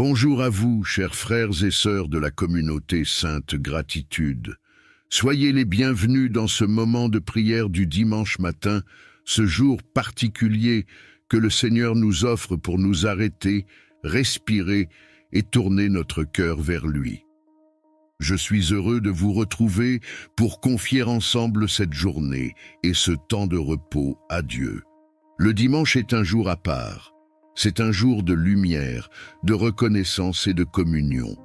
Bonjour à vous, chers frères et sœurs de la communauté Sainte Gratitude. Soyez les bienvenus dans ce moment de prière du dimanche matin, ce jour particulier que le Seigneur nous offre pour nous arrêter, respirer et tourner notre cœur vers lui. Je suis heureux de vous retrouver pour confier ensemble cette journée et ce temps de repos à Dieu. Le dimanche est un jour à part. C'est un jour de lumière, de reconnaissance et de communion.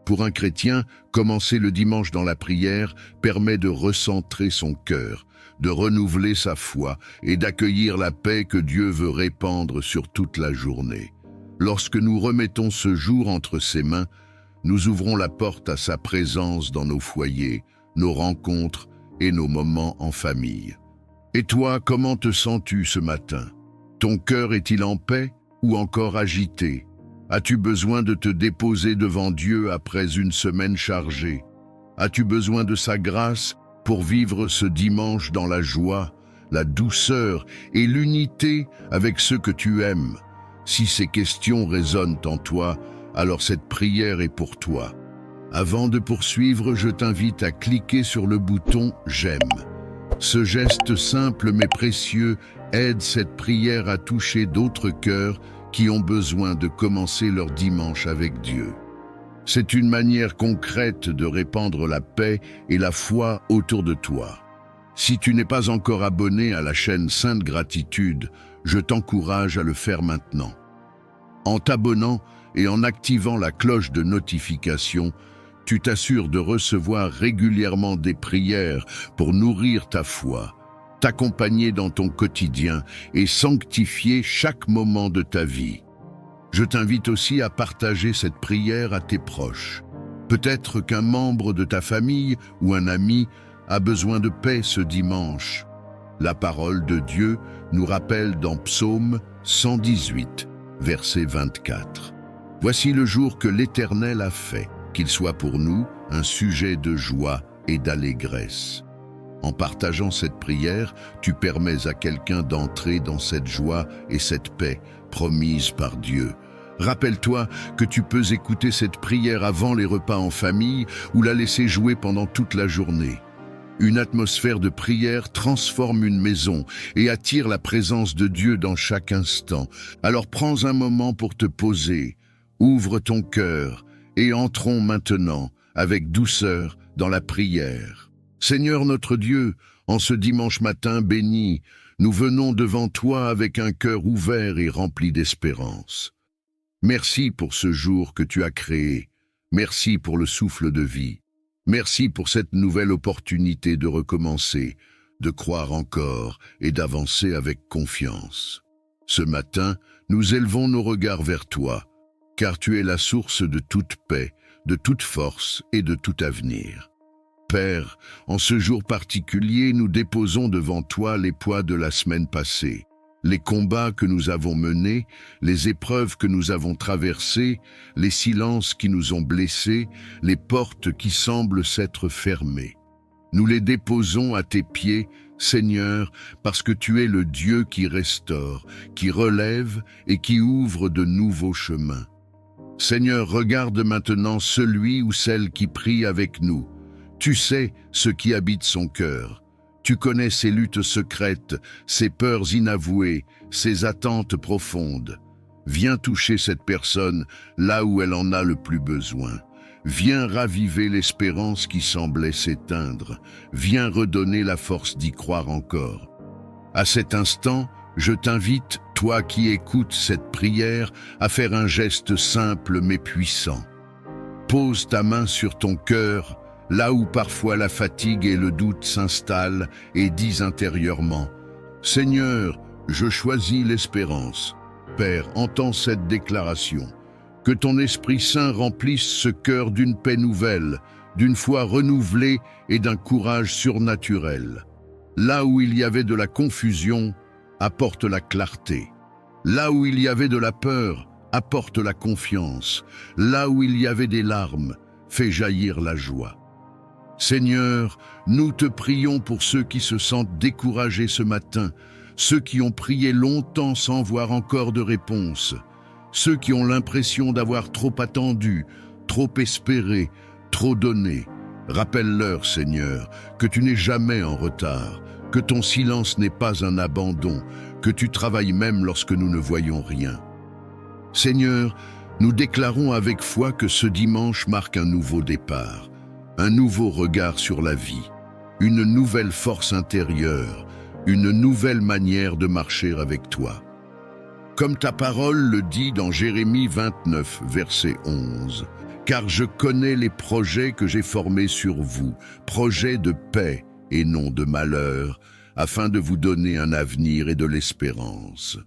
Pour un chrétien, commencer le dimanche dans la prière permet de recentrer son cœur, de renouveler sa foi et d'accueillir la paix que Dieu veut répandre sur toute la journée. Lorsque nous remettons ce jour entre ses mains, nous ouvrons la porte à sa présence dans nos foyers, nos rencontres et nos moments en famille. Et toi, comment te sens-tu ce matin? Ton cœur est-il en paix ou encore agité? As-tu besoin de te déposer devant Dieu après une semaine chargée? As-tu besoin de sa grâce pour vivre ce dimanche dans la joie, la douceur et l'unité avec ceux que tu aimes? Si ces questions résonnent en toi, alors cette prière est pour toi. Avant de poursuivre, je t'invite à cliquer sur le bouton « J'aime ». Ce geste simple mais précieux aide cette prière à toucher d'autres cœurs qui ont besoin de commencer leur dimanche avec Dieu. C'est une manière concrète de répandre la paix et la foi autour de toi. Si tu n'es pas encore abonné à la chaîne Sainte Gratitude, je t'encourage à le faire maintenant. En t'abonnant et en activant la cloche de notification, tu t'assures de recevoir régulièrement des prières pour nourrir ta foi, t'accompagner dans ton quotidien et sanctifier chaque moment de ta vie. Je t'invite aussi à partager cette prière à tes proches. Peut-être qu'un membre de ta famille ou un ami a besoin de paix ce dimanche. La parole de Dieu nous rappelle dans Psaume 118, verset 24. « Voici le jour que l'Éternel a fait, qu'il soit pour nous un sujet de joie et d'allégresse. » En partageant cette prière, tu permets à quelqu'un d'entrer dans cette joie et cette paix promise par Dieu. Rappelle-toi que tu peux écouter cette prière avant les repas en famille ou la laisser jouer pendant toute la journée. Une atmosphère de prière transforme une maison et attire la présence de Dieu dans chaque instant. Alors prends un moment pour te poser, ouvre ton cœur et entrons maintenant avec douceur dans la prière. Seigneur notre Dieu, en ce dimanche matin béni, nous venons devant toi avec un cœur ouvert et rempli d'espérance. Merci pour ce jour que tu as créé. Merci pour le souffle de vie. Merci pour cette nouvelle opportunité de recommencer, de croire encore et d'avancer avec confiance. Ce matin, nous élevons nos regards vers toi, car tu es la source de toute paix, de toute force et de tout avenir. Père, en ce jour particulier, nous déposons devant toi les poids de la semaine passée, les combats que nous avons menés, les épreuves que nous avons traversées, les silences qui nous ont blessés, les portes qui semblent s'être fermées. Nous les déposons à tes pieds, Seigneur, parce que tu es le Dieu qui restaure, qui relève et qui ouvre de nouveaux chemins. Seigneur, regarde maintenant celui ou celle qui prie avec nous. Tu sais ce qui habite son cœur. Tu connais ses luttes secrètes, ses peurs inavouées, ses attentes profondes. Viens toucher cette personne là où elle en a le plus besoin. Viens raviver l'espérance qui semblait s'éteindre. Viens redonner la force d'y croire encore. À cet instant, je t'invite, toi qui écoutes cette prière, à faire un geste simple mais puissant. Pose ta main sur ton cœur, là où parfois la fatigue et le doute s'installent, et dis intérieurement « Seigneur, je choisis l'espérance. » Père, entends cette déclaration. Que ton Esprit Saint remplisse ce cœur d'une paix nouvelle, d'une foi renouvelée et d'un courage surnaturel. Là où il y avait de la confusion, apporte la clarté. Là où il y avait de la peur, apporte la confiance. Là où il y avait des larmes, fais jaillir la joie. Seigneur, nous te prions pour ceux qui se sentent découragés ce matin, ceux qui ont prié longtemps sans voir encore de réponse. ceux qui ont l'impression d'avoir trop attendu, trop espéré, trop donné. Rappelle-leur, Seigneur, que tu n'es jamais en retard, que ton silence n'est pas un abandon, que tu travailles même lorsque nous ne voyons rien. Seigneur, nous déclarons avec foi que ce dimanche marque un nouveau départ, un nouveau regard sur la vie, une nouvelle force intérieure, une nouvelle manière de marcher avec toi. Comme ta parole le dit dans Jérémie 29, verset 11, « Car je connais les projets que j'ai formés sur vous, projets de paix et non de malheur, afin de vous donner un avenir et de l'espérance. »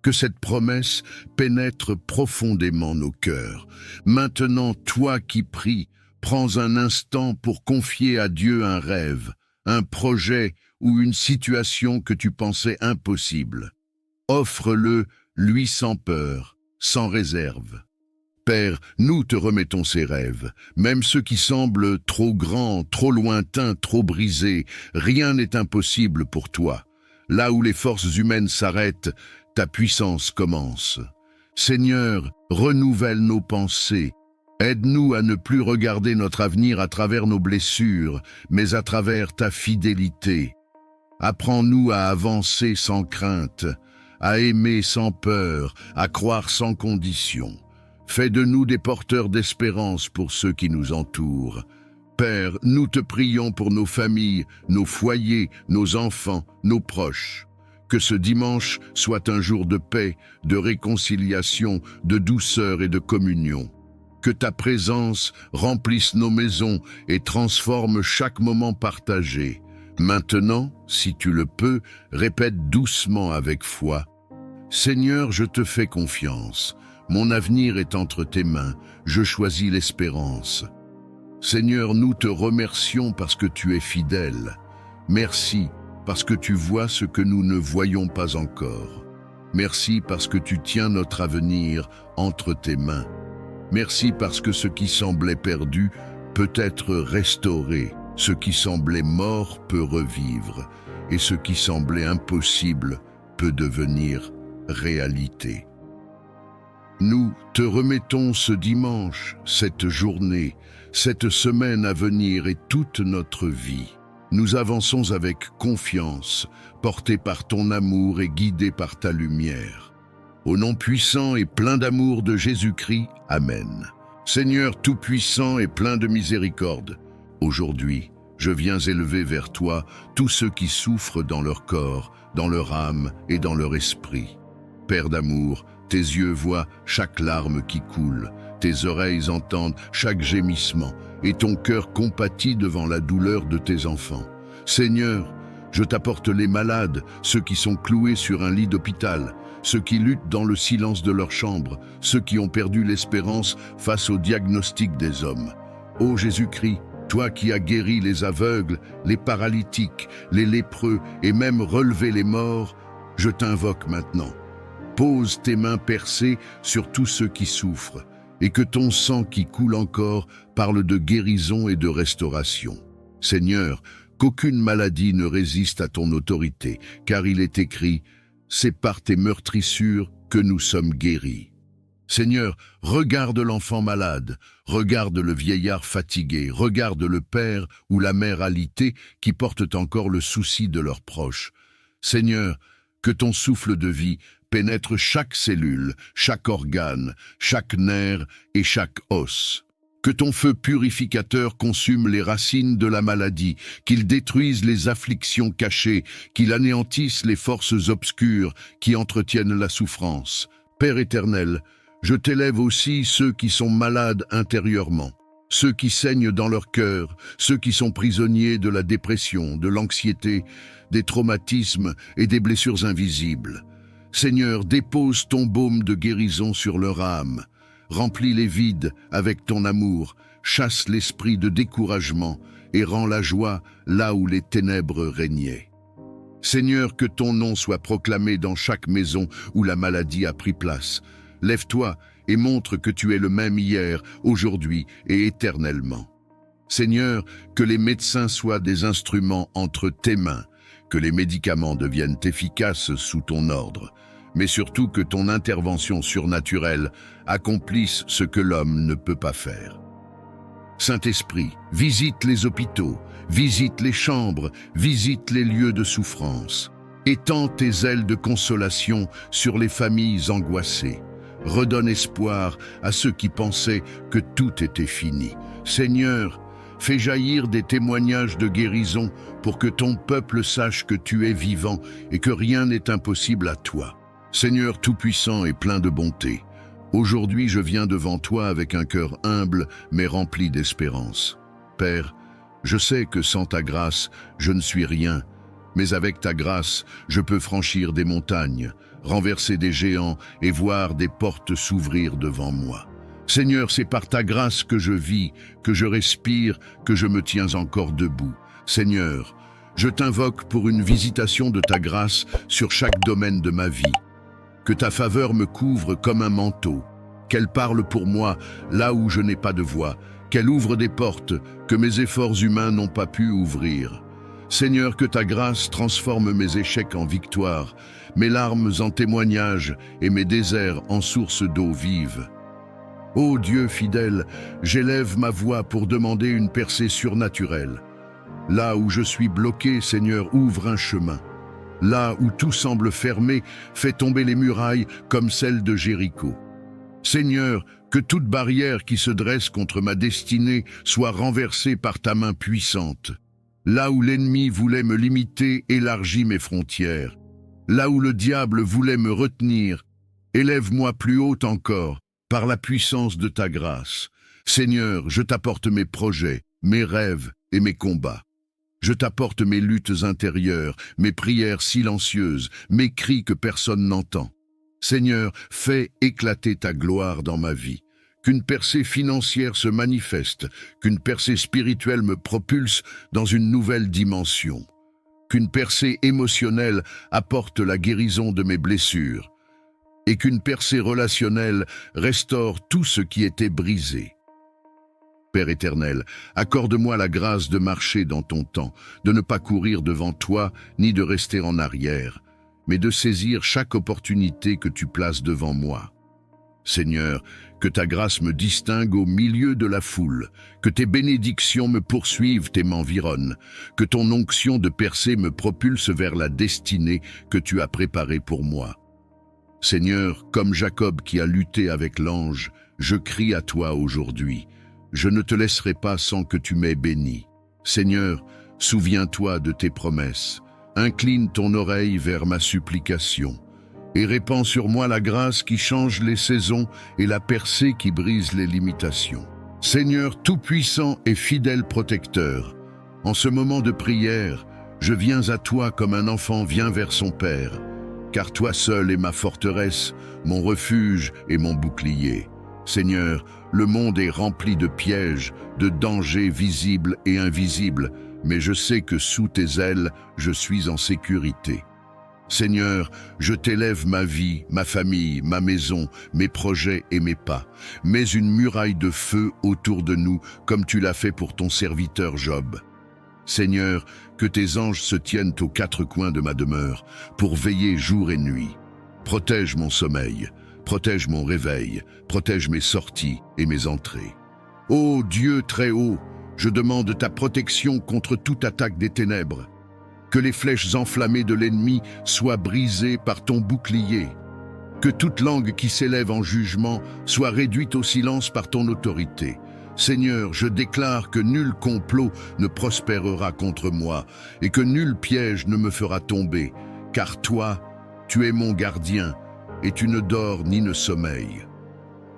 Que cette promesse pénètre profondément nos cœurs. Maintenant, toi qui pries, prends un instant pour confier à Dieu un rêve, un projet ou une situation que tu pensais impossible. Offre-le, lui sans peur, sans réserve. Père, nous te remettons ces rêves, même ceux qui semblent trop grands, trop lointains, trop brisés. Rien n'est impossible pour toi. Là où les forces humaines s'arrêtent, ta puissance commence. Seigneur, renouvelle nos pensées. Aide-nous à ne plus regarder notre avenir à travers nos blessures, mais à travers ta fidélité. Apprends-nous à avancer sans crainte, à aimer sans peur, à croire sans condition. Fais de nous des porteurs d'espérance pour ceux qui nous entourent. Père, nous te prions pour nos familles, nos foyers, nos enfants, nos proches. Que ce dimanche soit un jour de paix, de réconciliation, de douceur et de communion. Que ta présence remplisse nos maisons et transforme chaque moment partagé. Maintenant, si tu le peux, répète doucement avec foi. Seigneur, je te fais confiance. Mon avenir est entre tes mains. Je choisis l'espérance. Seigneur, nous te remercions parce que tu es fidèle. Merci parce que tu vois ce que nous ne voyons pas encore. Merci parce que tu tiens notre avenir entre tes mains. Merci parce que ce qui semblait perdu peut être restauré. Ce qui semblait mort peut revivre. Et ce qui semblait impossible peut devenir réalité. Nous te remettons ce dimanche, cette journée, cette semaine à venir et toute notre vie. Nous avançons avec confiance, portés par ton amour et guidés par ta lumière. Au nom puissant et plein d'amour de Jésus-Christ, Amen. Seigneur tout-puissant et plein de miséricorde, aujourd'hui, je viens élever vers toi tous ceux qui souffrent dans leur corps, dans leur âme et dans leur esprit. Père d'amour, tes yeux voient chaque larme qui coule, tes oreilles entendent chaque gémissement, et ton cœur compatit devant la douleur de tes enfants. Seigneur, je t'apporte les malades, ceux qui sont cloués sur un lit d'hôpital, ceux qui luttent dans le silence de leur chambre, ceux qui ont perdu l'espérance face au diagnostic des hommes. Ô Jésus-Christ, toi qui as guéri les aveugles, les paralytiques, les lépreux et même relevé les morts, je t'invoque maintenant. Pose tes mains percées sur tous ceux qui souffrent, et que ton sang qui coule encore parle de guérison et de restauration. Seigneur, qu'aucune maladie ne résiste à ton autorité, car il est écrit « C'est par tes meurtrissures que nous sommes guéris ». Seigneur, regarde l'enfant malade, regarde le vieillard fatigué, regarde le père ou la mère alitée qui portent encore le souci de leurs proches. Seigneur, que ton souffle de vie pénètre chaque cellule, chaque organe, chaque nerf et chaque os. Que ton feu purificateur consume les racines de la maladie, qu'il détruise les afflictions cachées, qu'il anéantisse les forces obscures qui entretiennent la souffrance. Père éternel, je t'élève aussi ceux qui sont malades intérieurement, ceux qui saignent dans leur cœur, ceux qui sont prisonniers de la dépression, de l'anxiété, des traumatismes et des blessures invisibles. Seigneur, dépose ton baume de guérison sur leur âme. Remplis les vides avec ton amour, chasse l'esprit de découragement et rends la joie là où les ténèbres régnaient. Seigneur, que ton nom soit proclamé dans chaque maison où la maladie a pris place. Lève-toi et montre que tu es le même hier, aujourd'hui et éternellement. Seigneur, que les médecins soient des instruments entre tes mains, que les médicaments deviennent efficaces sous ton ordre. mais surtout que ton intervention surnaturelle accomplisse ce que l'homme ne peut pas faire. Saint-Esprit, visite les hôpitaux, visite les chambres, visite les lieux de souffrance. Étends tes ailes de consolation sur les familles angoissées. Redonne espoir à ceux qui pensaient que tout était fini. Seigneur, fais jaillir des témoignages de guérison pour que ton peuple sache que tu es vivant et que rien n'est impossible à toi. Seigneur tout-puissant et plein de bonté, aujourd'hui je viens devant toi avec un cœur humble mais rempli d'espérance. Père, je sais que sans ta grâce, je ne suis rien, mais avec ta grâce, je peux franchir des montagnes, renverser des géants et voir des portes s'ouvrir devant moi. Seigneur, c'est par ta grâce que je vis, que je respire, que je me tiens encore debout. Seigneur, je t'invoque pour une visitation de ta grâce sur chaque domaine de ma vie. Que ta faveur me couvre comme un manteau, qu'elle parle pour moi là où je n'ai pas de voix, qu'elle ouvre des portes que mes efforts humains n'ont pas pu ouvrir. Seigneur, que ta grâce transforme mes échecs en victoires, mes larmes en témoignages et mes déserts en sources d'eau vive. Ô Dieu fidèle, j'élève ma voix pour demander une percée surnaturelle. Là où je suis bloqué, Seigneur, ouvre un chemin. Là où tout semble fermé, fais tomber les murailles comme celles de Jéricho. Seigneur, que toute barrière qui se dresse contre ma destinée soit renversée par ta main puissante. Là où l'ennemi voulait me limiter, élargis mes frontières. Là où le diable voulait me retenir, élève-moi plus haut encore, par la puissance de ta grâce. Seigneur, je t'apporte mes projets, mes rêves et mes combats. Je t'apporte mes luttes intérieures, mes prières silencieuses, mes cris que personne n'entend. Seigneur, fais éclater ta gloire dans ma vie. Qu'une percée financière se manifeste, qu'une percée spirituelle me propulse dans une nouvelle dimension. Qu'une percée émotionnelle apporte la guérison de mes blessures. Et qu'une percée relationnelle restaure tout ce qui était brisé. Père éternel, accorde-moi la grâce de marcher dans ton temps, de ne pas courir devant toi, ni de rester en arrière, mais de saisir chaque opportunité que tu places devant moi. Seigneur, que ta grâce me distingue au milieu de la foule, que tes bénédictions me poursuivent et m'environnent, que ton onction de percée me propulse vers la destinée que tu as préparée pour moi. Seigneur, comme Jacob qui a lutté avec l'ange, je crie à toi aujourd'hui. Je ne te laisserai pas sans que tu m'aies béni. Seigneur, souviens-toi de tes promesses. Incline ton oreille vers ma supplication et répands sur moi la grâce qui change les saisons et la percée qui brise les limitations. Seigneur tout-puissant et fidèle protecteur, en ce moment de prière, je viens à toi comme un enfant vient vers son Père, car toi seul es ma forteresse, mon refuge et mon bouclier. Seigneur, le monde est rempli de pièges, de dangers visibles et invisibles, mais je sais que sous tes ailes, je suis en sécurité. Seigneur, je t'élève ma vie, ma famille, ma maison, mes projets et mes pas. Mets une muraille de feu autour de nous, comme tu l'as fait pour ton serviteur Job. Seigneur, que tes anges se tiennent aux quatre coins de ma demeure, pour veiller jour et nuit. Protège mon sommeil, protège mon réveil, protège mes sorties et mes entrées. Ô Dieu très haut, je demande ta protection contre toute attaque des ténèbres. Que les flèches enflammées de l'ennemi soient brisées par ton bouclier. Que toute langue qui s'élève en jugement soit réduite au silence par ton autorité. Seigneur, je déclare que nul complot ne prospérera contre moi et que nul piège ne me fera tomber, car toi, tu es mon gardien et tu ne dors ni ne sommeilles.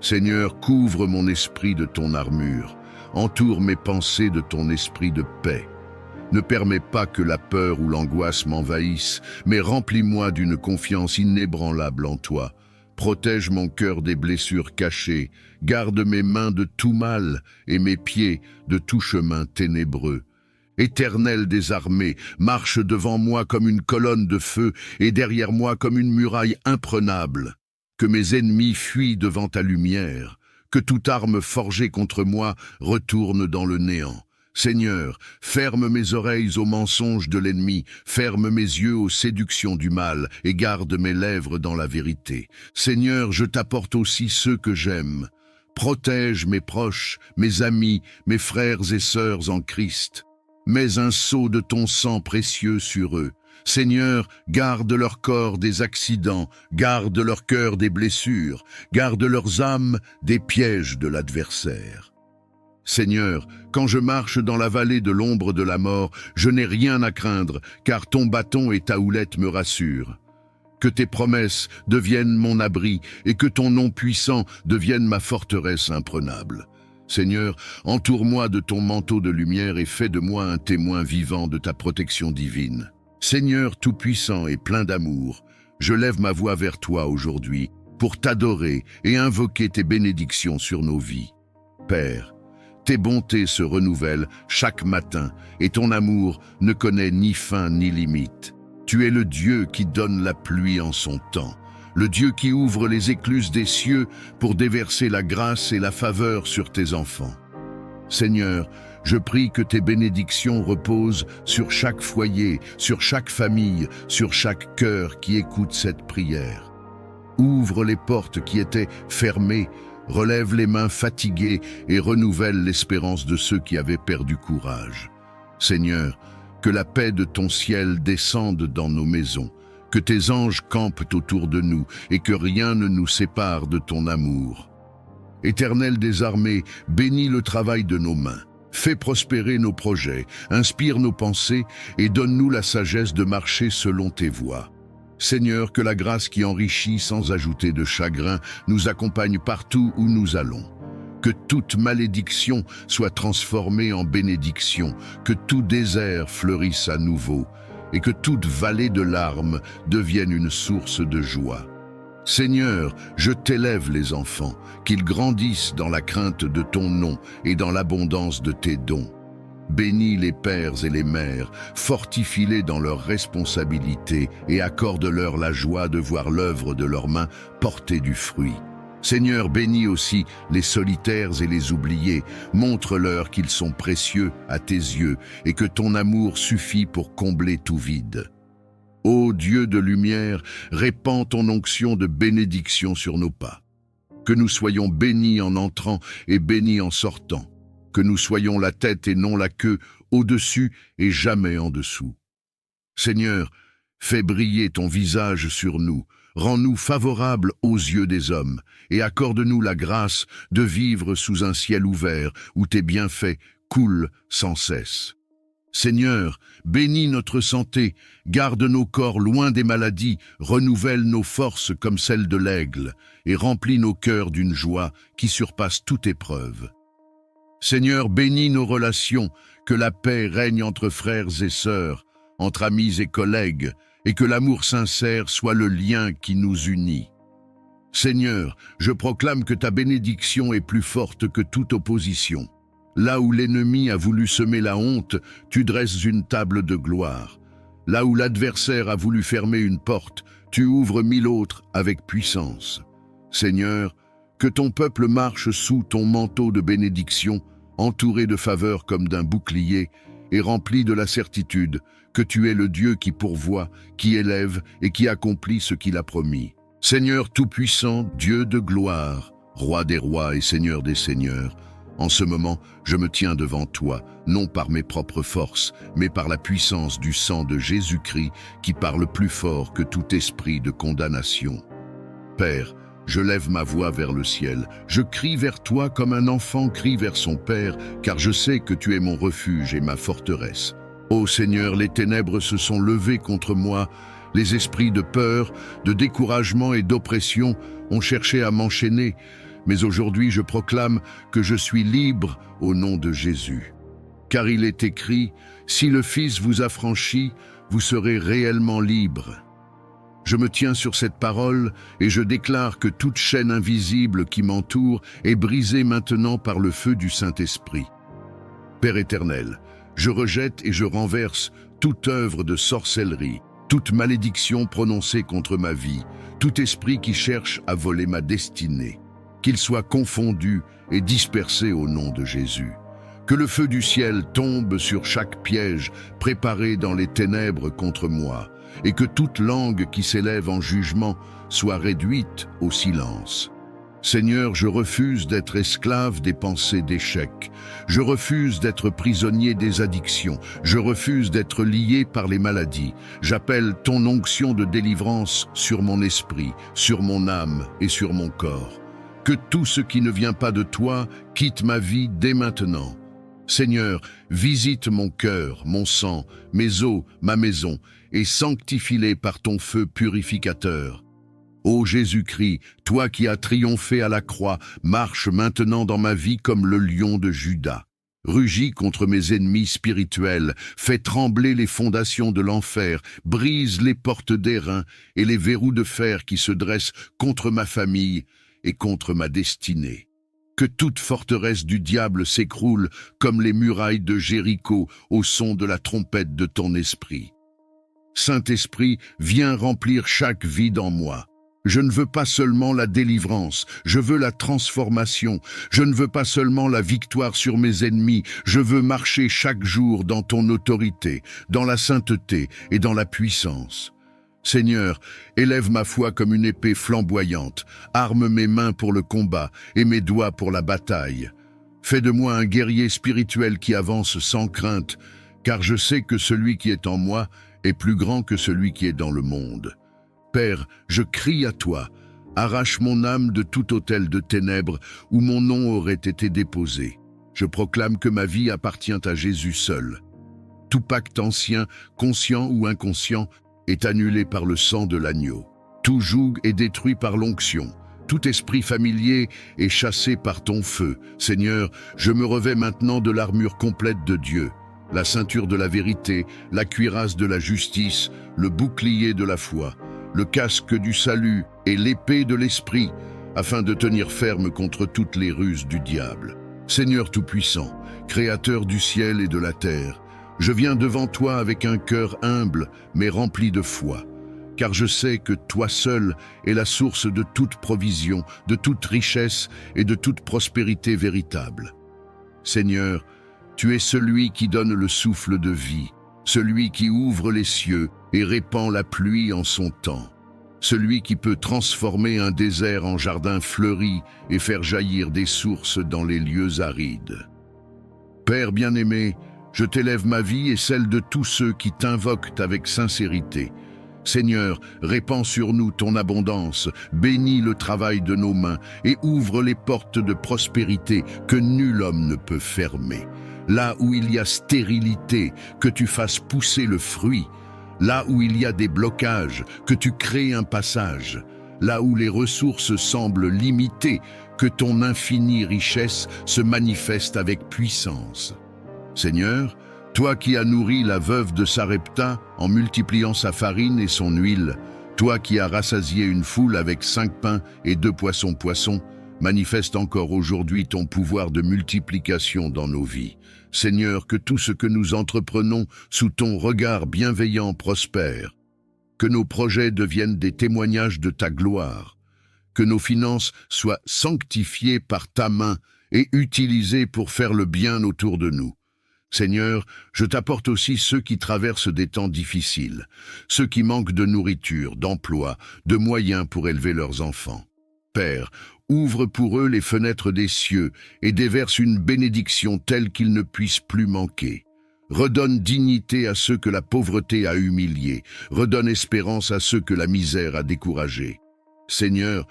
Seigneur, couvre mon esprit de ton armure, entoure mes pensées de ton esprit de paix. Ne permets pas que la peur ou l'angoisse m'envahissent, mais remplis-moi d'une confiance inébranlable en toi. Protège mon cœur des blessures cachées, garde mes mains de tout mal et mes pieds de tout chemin ténébreux. Éternel des armées, marche devant moi comme une colonne de feu et derrière moi comme une muraille imprenable. Que mes ennemis fuient devant ta lumière, que toute arme forgée contre moi retourne dans le néant. Seigneur, ferme mes oreilles aux mensonges de l'ennemi, ferme mes yeux aux séductions du mal, et garde mes lèvres dans la vérité. Seigneur, je t'apporte aussi ceux que j'aime. Protège mes proches, mes amis, mes frères et sœurs en Christ. Mets un sceau de ton sang précieux sur eux. Seigneur, garde leur corps des accidents, garde leur cœur des blessures, garde leurs âmes des pièges de l'adversaire. Seigneur, quand je marche dans la vallée de l'ombre de la mort, je n'ai rien à craindre, car ton bâton et ta houlette me rassurent. Que tes promesses deviennent mon abri et que ton nom puissant devienne ma forteresse imprenable. Seigneur, entoure-moi de ton manteau de lumière et fais de moi un témoin vivant de ta protection divine. Seigneur tout-puissant et plein d'amour, je lève ma voix vers toi aujourd'hui pour t'adorer et invoquer tes bénédictions sur nos vies. Père, tes bontés se renouvellent chaque matin et ton amour ne connaît ni fin ni limite. Tu es le Dieu qui donne la pluie en son temps, le Dieu qui ouvre les écluses des cieux pour déverser la grâce et la faveur sur tes enfants. Seigneur, je prie que tes bénédictions reposent sur chaque foyer, sur chaque famille, sur chaque cœur qui écoute cette prière. Ouvre les portes qui étaient fermées, relève les mains fatiguées et renouvelle l'espérance de ceux qui avaient perdu courage. Seigneur, que la paix de ton ciel descende dans nos maisons, que tes anges campent autour de nous et que rien ne nous sépare de ton amour. Éternel des armées, bénis le travail de nos mains. Fais prospérer nos projets, inspire nos pensées et donne-nous la sagesse de marcher selon tes voies. Seigneur, que la grâce qui enrichit sans ajouter de chagrin nous accompagne partout où nous allons. Que toute malédiction soit transformée en bénédiction, que tout désert fleurisse à nouveau et que toute vallée de larmes devienne une source de joie. Seigneur, je t'élève les enfants, qu'ils grandissent dans la crainte de ton nom et dans l'abondance de tes dons. Bénis les pères et les mères, fortifie-les dans leurs responsabilités et accorde-leur la joie de voir l'œuvre de leurs mains porter du fruit. Seigneur, bénis aussi les solitaires et les oubliés, montre-leur qu'ils sont précieux à tes yeux et que ton amour suffit pour combler tout vide. Ô Dieu de lumière, répands ton onction de bénédiction sur nos pas. Que nous soyons bénis en entrant et bénis en sortant. Que nous soyons la tête et non la queue, au-dessus et jamais en dessous. Seigneur, fais briller ton visage sur nous, rends-nous favorables aux yeux des hommes, et accorde-nous la grâce de vivre sous un ciel ouvert où tes bienfaits coulent sans cesse. Seigneur, bénis notre santé, garde nos corps loin des maladies, renouvelle nos forces comme celles de l'aigle, et remplis nos cœurs d'une joie qui surpasse toute épreuve. Seigneur, bénis nos relations, que la paix règne entre frères et sœurs, entre amis et collègues, et que l'amour sincère soit le lien qui nous unit. Seigneur, je proclame que ta bénédiction est plus forte que toute opposition. Là où l'ennemi a voulu semer la honte, tu dresses une table de gloire. Là où l'adversaire a voulu fermer une porte, tu ouvres 1000 autres avec puissance. Seigneur, que ton peuple marche sous ton manteau de bénédiction, entouré de faveurs comme d'un bouclier, et rempli de la certitude que tu es le Dieu qui pourvoit, qui élève et qui accomplit ce qu'il a promis. Seigneur tout-puissant, Dieu de gloire, Roi des rois et Seigneur des seigneurs, en ce moment, je me tiens devant toi, non par mes propres forces, mais par la puissance du sang de Jésus-Christ qui parle plus fort que tout esprit de condamnation. Père, je lève ma voix vers le ciel, je crie vers toi comme un enfant crie vers son père, car je sais que tu es mon refuge et ma forteresse. Ô Seigneur, les ténèbres se sont levées contre moi, les esprits de peur, de découragement et d'oppression ont cherché à m'enchaîner, mais aujourd'hui je proclame que je suis libre au nom de Jésus. Car il est écrit, si le Fils vous affranchit, vous serez réellement libre. Je me tiens sur cette parole et je déclare que toute chaîne invisible qui m'entoure est brisée maintenant par le feu du Saint-Esprit. Père éternel, je rejette et je renverse toute œuvre de sorcellerie, toute malédiction prononcée contre ma vie, tout esprit qui cherche à voler ma destinée, qu'il soit confondu et dispersé au nom de Jésus. Que le feu du ciel tombe sur chaque piège préparé dans les ténèbres contre moi, et que toute langue qui s'élève en jugement soit réduite au silence. Seigneur, je refuse d'être esclave des pensées d'échec. Je refuse d'être prisonnier des addictions. Je refuse d'être lié par les maladies. J'appelle ton onction de délivrance sur mon esprit, sur mon âme et sur mon corps. Que tout ce qui ne vient pas de toi quitte ma vie dès maintenant. Seigneur, visite mon cœur, mon sang, mes os, ma maison, et sanctifie-les par ton feu purificateur. Ô Jésus-Christ, toi qui as triomphé à la croix, marche maintenant dans ma vie comme le lion de Juda. Rugis contre mes ennemis spirituels, fais trembler les fondations de l'enfer, brise les portes d'airain et les verrous de fer qui se dressent contre ma famille et contre ma destinée. Que toute forteresse du diable s'écroule comme les murailles de Jéricho au son de la trompette de ton esprit. Saint-Esprit, viens remplir chaque vide en moi. Je ne veux pas seulement la délivrance, je veux la transformation. Je ne veux pas seulement la victoire sur mes ennemis, je veux marcher chaque jour dans ton autorité, dans la sainteté et dans la puissance. Seigneur, élève ma foi comme une épée flamboyante, arme mes mains pour le combat et mes doigts pour la bataille. Fais de moi un guerrier spirituel qui avance sans crainte, car je sais que celui qui est en moi est plus grand que celui qui est dans le monde. Père, je crie à toi, arrache mon âme de tout autel de ténèbres où mon nom aurait été déposé. Je proclame que ma vie appartient à Jésus seul. Tout pacte ancien, conscient ou inconscient, est annulé par le sang de l'agneau. Tout joug est détruit par l'onction. Tout esprit familier est chassé par ton feu. Seigneur, je me revêts maintenant de l'armure complète de Dieu, la ceinture de la vérité, la cuirasse de la justice, le bouclier de la foi, le casque du salut et l'épée de l'esprit, afin de tenir ferme contre toutes les ruses du diable. Seigneur Tout-Puissant, Créateur du ciel et de la terre, je viens devant toi avec un cœur humble, mais rempli de foi, car je sais que toi seul es la source de toute provision, de toute richesse et de toute prospérité véritable. Seigneur, tu es celui qui donne le souffle de vie, celui qui ouvre les cieux et répand la pluie en son temps, celui qui peut transformer un désert en jardin fleuri et faire jaillir des sources dans les lieux arides. Père bien-aimé, je t'élève ma vie et celle de tous ceux qui t'invoquent avec sincérité. Seigneur, répands sur nous ton abondance, bénis le travail de nos mains et ouvre les portes de prospérité que nul homme ne peut fermer. Là où il y a stérilité, que tu fasses pousser le fruit. Là où il y a des blocages, que tu crées un passage. Là où les ressources semblent limitées, que ton infinie richesse se manifeste avec puissance. Seigneur, toi qui as nourri la veuve de Sarepta en multipliant sa farine et son huile, toi qui as rassasié une foule avec 5 pains et 2 poissons, manifeste encore aujourd'hui ton pouvoir de multiplication dans nos vies. Seigneur, que tout ce que nous entreprenons sous ton regard bienveillant prospère. Que nos projets deviennent des témoignages de ta gloire. Que nos finances soient sanctifiées par ta main et utilisées pour faire le bien autour de nous. Seigneur, je t'apporte aussi ceux qui traversent des temps difficiles, ceux qui manquent de nourriture, d'emploi, de moyens pour élever leurs enfants. Père, ouvre pour eux les fenêtres des cieux et déverse une bénédiction telle qu'ils ne puissent plus manquer. Redonne dignité à ceux que la pauvreté a humiliés, redonne espérance à ceux que la misère a découragés. Seigneur,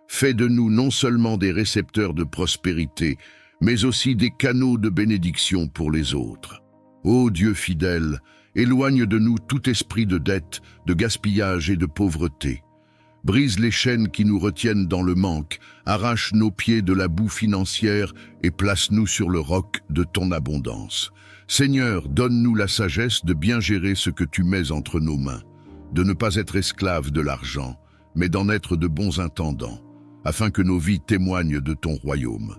fais de nous non seulement des récepteurs de prospérité, mais aussi des canaux de bénédiction pour les autres. Ô Dieu fidèle, éloigne de nous tout esprit de dette, de gaspillage et de pauvreté. Brise les chaînes qui nous retiennent dans le manque, arrache nos pieds de la boue financière et place-nous sur le roc de ton abondance. Seigneur, donne-nous la sagesse de bien gérer ce que tu mets entre nos mains, de ne pas être esclaves de l'argent, mais d'en être de bons intendants, afin que nos vies témoignent de ton royaume.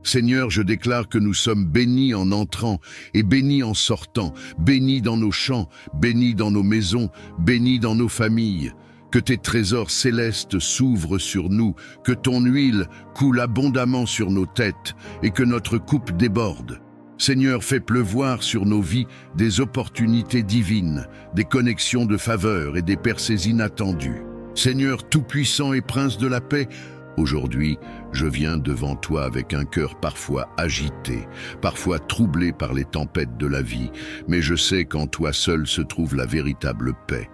Seigneur, je déclare que nous sommes bénis en entrant et bénis en sortant, bénis dans nos champs, bénis dans nos maisons, bénis dans nos familles. Que tes trésors célestes s'ouvrent sur nous, que ton huile coule abondamment sur nos têtes et que notre coupe déborde. Seigneur, fais pleuvoir sur nos vies des opportunités divines, des connexions de faveur et des percées inattendues. Seigneur Tout-Puissant et Prince de la paix, aujourd'hui, je viens devant toi avec un cœur parfois agité, parfois troublé par les tempêtes de la vie, mais je sais qu'en toi seul se trouve la véritable paix.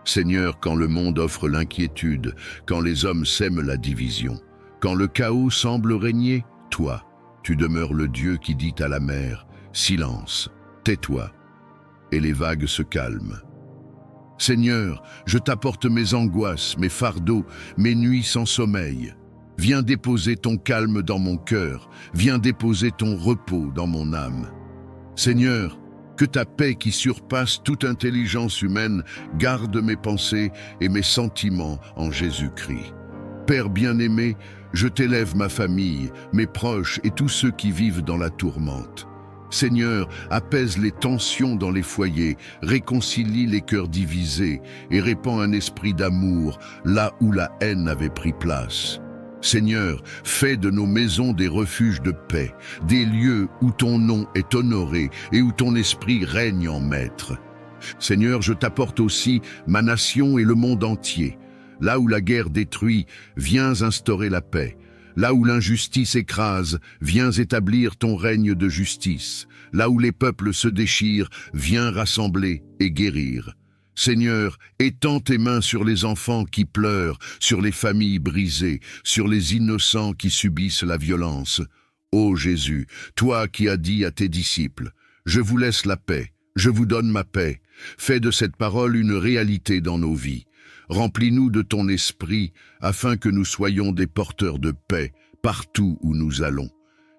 Seigneur, quand le monde offre l'inquiétude, quand les hommes sèment la division, quand le chaos semble régner, toi, tu demeures le Dieu qui dit à la mer, « Silence, tais-toi » et les vagues se calment. Seigneur, je t'apporte mes angoisses, mes fardeaux, mes nuits sans sommeil. Viens déposer ton calme dans mon cœur, viens déposer ton repos dans mon âme. Seigneur, que ta paix qui surpasse toute intelligence humaine garde mes pensées et mes sentiments en Jésus-Christ. Père bien-aimé, je t'élève ma famille, mes proches et tous ceux qui vivent dans la tourmente. Seigneur, apaise les tensions dans les foyers, réconcilie les cœurs divisés et répand un esprit d'amour là où la haine avait pris place. Seigneur, fais de nos maisons des refuges de paix, des lieux où ton nom est honoré et où ton esprit règne en maître. Seigneur, je t'apporte aussi ma nation et le monde entier. Là où la guerre détruit, viens instaurer la paix. Là où l'injustice écrase, viens établir ton règne de justice. Là où les peuples se déchirent, viens rassembler et guérir. Seigneur, étends tes mains sur les enfants qui pleurent, sur les familles brisées, sur les innocents qui subissent la violence. Ô Jésus, toi qui as dit à tes disciples, « Je vous laisse la paix, je vous donne ma paix », fais de cette parole une réalité dans nos vies. Remplis-nous de ton esprit, afin que nous soyons des porteurs de paix partout où nous allons.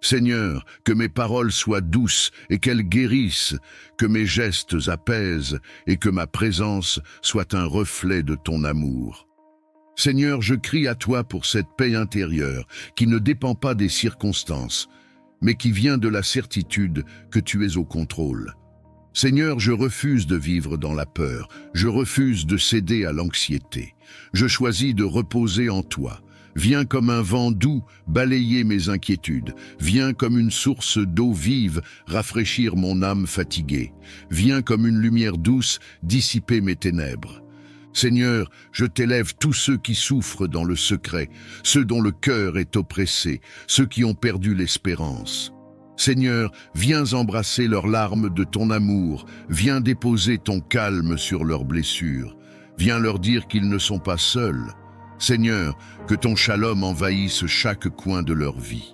Seigneur, que mes paroles soient douces et qu'elles guérissent, que mes gestes apaisent et que ma présence soit un reflet de ton amour. Seigneur, je crie à toi pour cette paix intérieure qui ne dépend pas des circonstances, mais qui vient de la certitude que tu es au contrôle. Seigneur, je refuse de vivre dans la peur, je refuse de céder à l'anxiété. Je choisis de reposer en toi. Viens comme un vent doux balayer mes inquiétudes. Viens comme une source d'eau vive rafraîchir mon âme fatiguée. Viens comme une lumière douce dissiper mes ténèbres. Seigneur, je t'élève tous ceux qui souffrent dans le secret, ceux dont le cœur est oppressé, ceux qui ont perdu l'espérance. Seigneur, viens embrasser leurs larmes de ton amour, viens déposer ton calme sur leurs blessures, viens leur dire qu'ils ne sont pas seuls. Seigneur, que ton shalom envahisse chaque coin de leur vie.